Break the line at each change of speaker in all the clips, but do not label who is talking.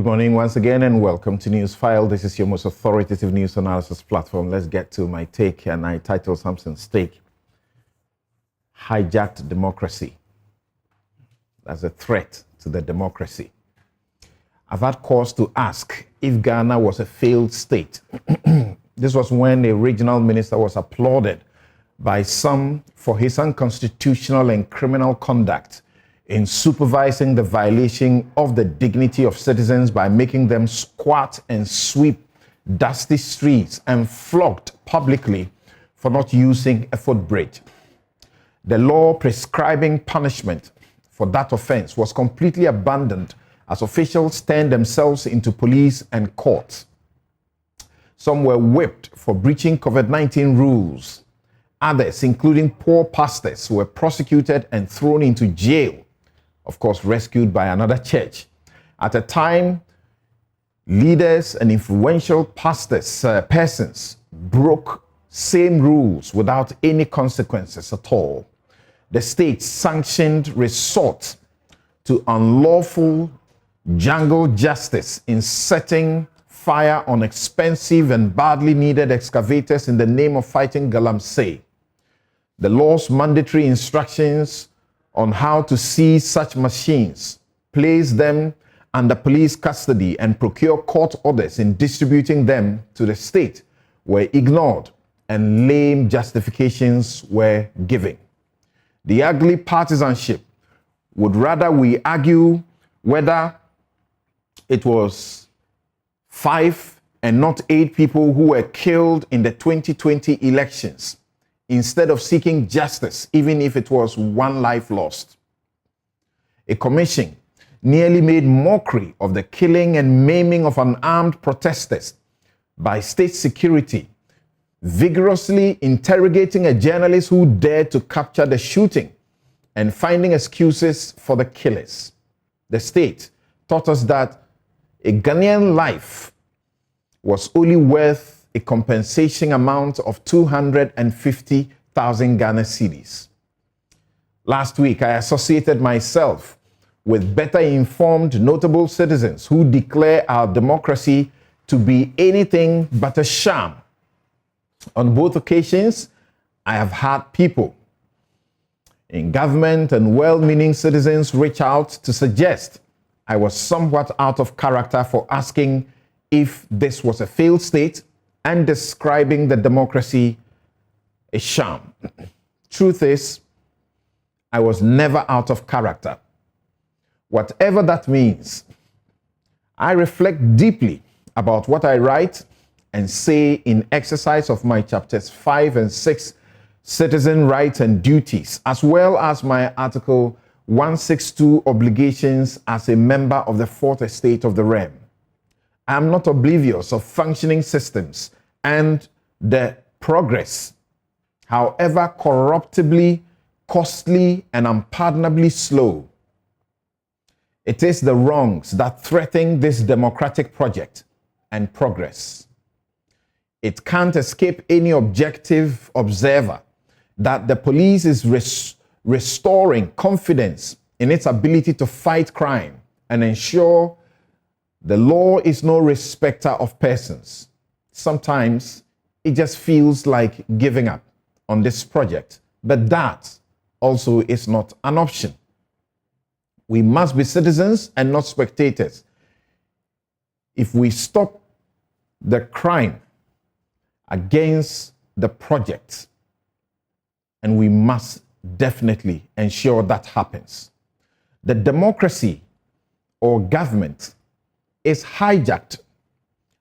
Good morning once again and welcome to Newsfile. This is your most authoritative news analysis platform. Let's get to my take, and I title Samson's take, Hijacked Democracy. That's a threat to the democracy. I've had cause to ask if Ghana was a failed state. This was when a regional minister was applauded by some for his unconstitutional and criminal conduct in supervising the violation of the dignity of citizens by making them squat and sweep dusty streets and flogged publicly for not using a footbridge. The law prescribing punishment for that offense was completely abandoned as officials turned themselves into police and courts. Some were whipped for breaching COVID-19 rules. Others, including poor pastors, were prosecuted and thrown into jail, of course, rescued by another church. At a time, leaders and influential persons broke same rules without any consequences at all. The state sanctioned resort to unlawful jungle justice in setting fire on expensive and badly needed excavators in the name of fighting galamsey. The law's mandatory instructions on how to seize such machines, place them under police custody, and procure court orders in distributing them to the state were ignored, and lame justifications were given. The ugly partisanship would rather we argue whether it was 5 and not 8 people who were killed in the 2020 elections, instead of seeking justice, even if it was 1 life lost. A commission nearly made mockery of the killing and maiming of unarmed protesters by state security, vigorously interrogating a journalist who dared to capture the shooting and finding excuses for the killers. The state taught us that a Ghanaian life was only worth a compensation amount of 250,000 Ghana cedis. Last week, I associated myself with better informed notable citizens who declare our democracy to be anything but a sham. On both occasions, I have had people in government and well-meaning citizens reach out to suggest I was somewhat out of character for asking if this was a failed state and describing the democracy a sham. Truth is, I was never out of character. Whatever that means, I reflect deeply about what I write and say in exercise of my chapters 5 and 6, citizen rights and duties, as well as my article 162, obligations as a member of the Fourth Estate of the Realm. I am not oblivious of functioning systems and the progress, however corruptibly, costly, and unpardonably slow. It is the wrongs that threaten this democratic project and progress. It can't escape any objective observer that the police is restoring confidence in its ability to fight crime and ensure the law is no respecter of persons. Sometimes it just feels like giving up on this project, but that also is not an option. We must be citizens and not spectators. If we stop the crime against the project, and we must definitely ensure that happens. The democracy or government is hijacked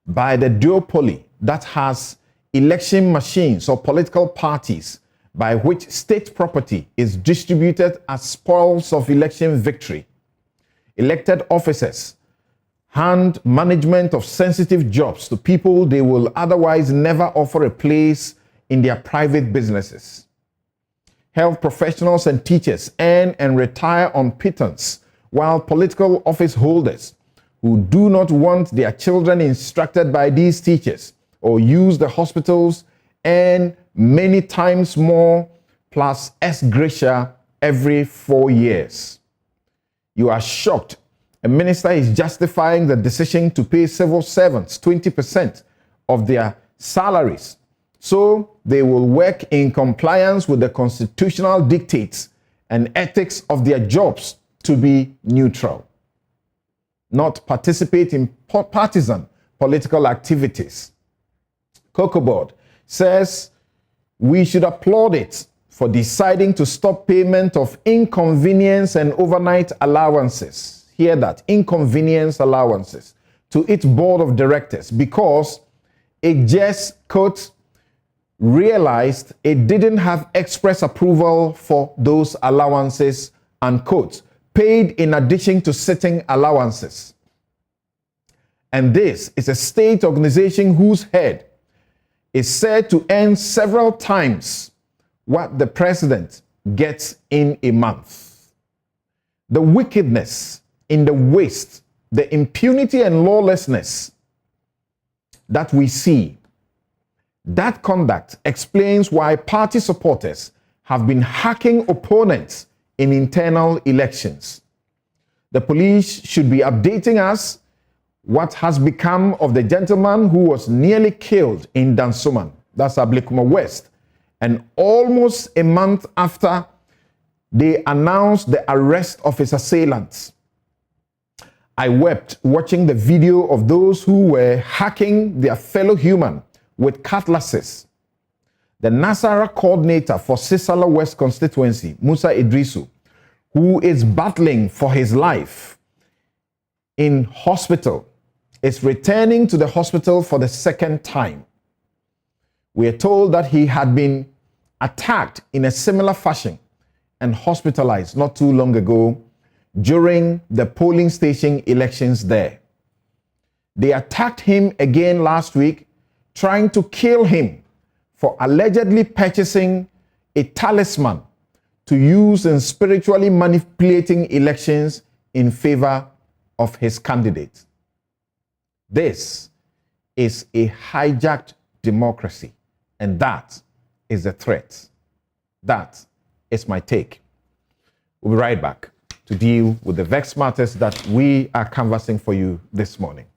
by the duopoly that has election machines or political parties by which state property is distributed as spoils of election victory. Elected officers hand management of sensitive jobs to people they will otherwise never offer a place in their private businesses. Health professionals and teachers earn and retire on pittance, while political office holders who do not want their children instructed by these teachers or use the hospitals earn many times more plus ex gratia every 4 years. You are shocked A minister is justifying the decision to pay civil servants 20% of their salaries so they will work in compliance with the constitutional dictates and ethics of their jobs to be neutral, not participate in partisan political activities. Cocoa Board says we should applaud it for deciding to stop payment of inconvenience and overnight allowances. Hear that, inconvenience allowances to its board of directors, because it just, quote, realized it didn't have express approval for those allowances, unquote, paid in addition to sitting allowances. And this is a state organization whose head is said to earn several times what the president gets in a month. The wickedness in the waste, the impunity and lawlessness that we see, that conduct explains why party supporters have been hacking opponents in internal elections. The police should be updating us what has become of the gentleman who was nearly killed in Dansoman, that's Ablekuma West, and almost a month after they announced the arrest of his assailants. I wept watching the video of those who were hacking their fellow human with cutlasses. The Nasara coordinator for Sisala West constituency, Musa Idrisu, who is battling for his life in hospital, is returning to the hospital for the second time. We are told that he had been attacked in a similar fashion and hospitalized not too long ago during the polling station elections there. They attacked him again last week, trying to kill him for allegedly purchasing a talisman to use in spiritually manipulating elections in favor of his candidate. This is a hijacked democracy, and that is a threat. That is my take. We'll be right back to deal with the vexed matters that we are canvassing for you this morning.